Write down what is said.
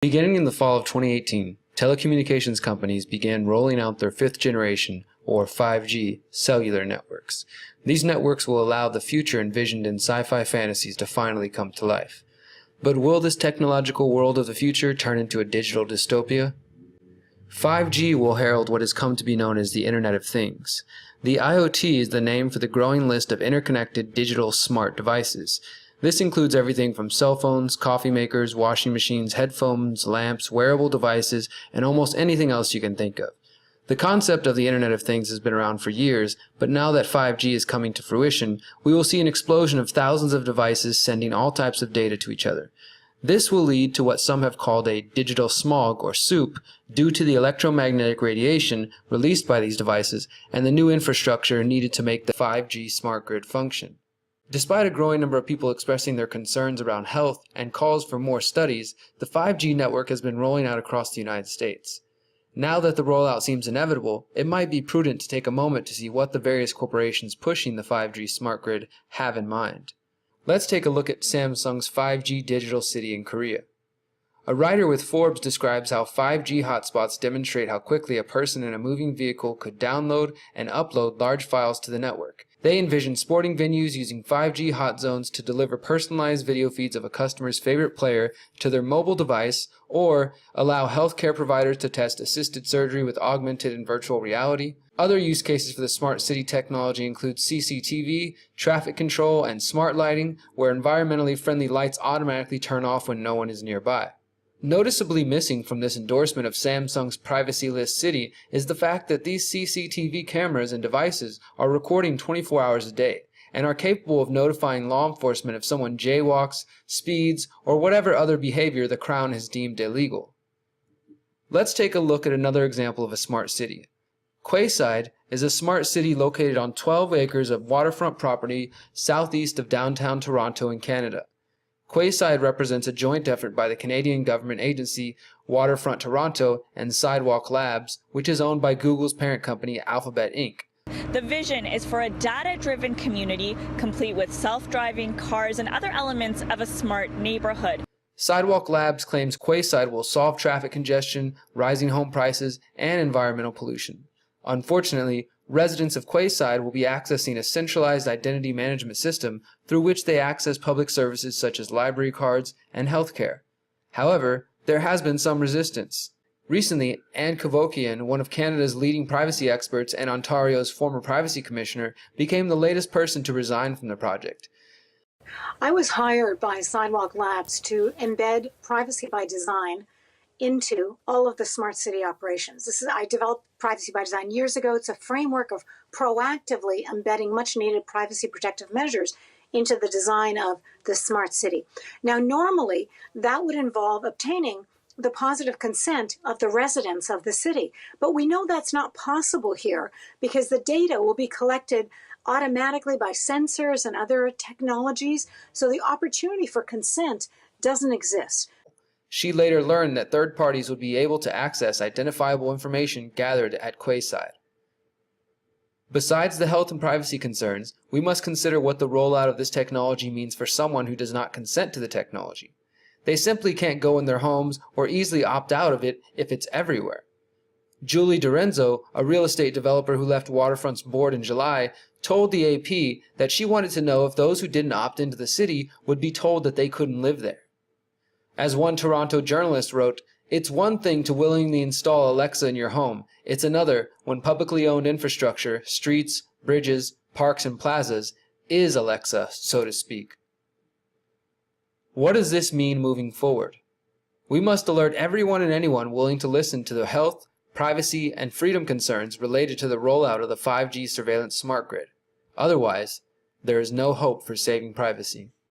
Beginning in the fall of 2018, telecommunications companies began rolling out their fifth generation, or 5G, cellular networks. These networks will allow the future envisioned in sci-fi fantasies to finally come to life. But will this technological world of the future turn into a digital dystopia? 5G will herald what has come to be known as the Internet of Things. The IoT is the name for the growing list of interconnected digital smart devices. This includes everything from cell phones, coffee makers, washing machines, headphones, lamps, wearable devices, and almost anything else you can think of. The concept of the Internet of Things has been around for years, but now that 5G is coming to fruition, we will see an explosion of thousands of devices sending all types of data to each other. This will lead to what some have called a digital smog or soup due to the electromagnetic radiation released by these devices and the new infrastructure needed to make the 5G smart grid function. Despite a growing number of people expressing their concerns around health and calls for more studies, the 5G network has been rolling out across the United States. Now that the rollout seems inevitable, it might be prudent to take a moment to see what the various corporations pushing the 5G smart grid have in mind. Let's take a look at Samsung's 5G digital city in Korea. A writer with Forbes describes how 5G hotspots demonstrate how quickly a person in a moving vehicle could download and upload large files to the network. They envision sporting venues using 5G hot zones to deliver personalized video feeds of a customer's favorite player to their mobile device, or allow healthcare providers to test assisted surgery with augmented and virtual reality. Other use cases for the smart city technology include CCTV, traffic control, and smart lighting, where environmentally friendly lights automatically turn off when no one is nearby. Noticeably missing from this endorsement of Samsung's privacy list city is the fact that these CCTV cameras and devices are recording 24 hours a day and are capable of notifying law enforcement if someone jaywalks, speeds, or whatever other behavior the Crown has deemed illegal. Let's take a look at another example of a smart city. Quayside is a smart city located on 12 acres of waterfront property southeast of downtown Toronto in Canada. Quayside represents a joint effort by the Canadian government agency Waterfront Toronto and Sidewalk Labs, which is owned by Google's parent company Alphabet Inc. The vision is for a data-driven community complete with self-driving cars and other elements of a smart neighborhood. Sidewalk Labs claims Quayside will solve traffic congestion, rising home prices, and environmental pollution. Unfortunately, residents of Quayside will be accessing a centralized identity management system through which they access public services such as library cards and healthcare. However, there has been some resistance. Recently, Anne Kavokian, one of Canada's leading privacy experts and Ontario's former privacy commissioner, became the latest person to resign from the project. I was hired by Sidewalk Labs to embed privacy by design into all of the smart city operations. I developed Privacy by Design years ago. It's a framework of proactively embedding much needed privacy protective measures into the design of the smart city. Now, normally that would involve obtaining the positive consent of the residents of the city, but we know that's not possible here because the data will be collected automatically by sensors and other technologies, so the opportunity for consent doesn't exist. She later learned that third parties would be able to access identifiable information gathered at Quayside. Besides the health and privacy concerns, we must consider what the rollout of this technology means for someone who does not consent to the technology. They simply can't go in their homes or easily opt out of it if it's everywhere. Julie Dorenzo, a real estate developer who left Waterfront's board in July, told the AP that she wanted to know if those who didn't opt into the city would be told that they couldn't live there. As one Toronto journalist wrote, "It's one thing to willingly install Alexa in your home. It's another when publicly owned infrastructure, streets, bridges, parks, and plazas is Alexa, so to speak." What does this mean moving forward? We must alert everyone and anyone willing to listen to the health, privacy, and freedom concerns related to the rollout of the 5G surveillance smart grid. Otherwise, there is no hope for saving privacy.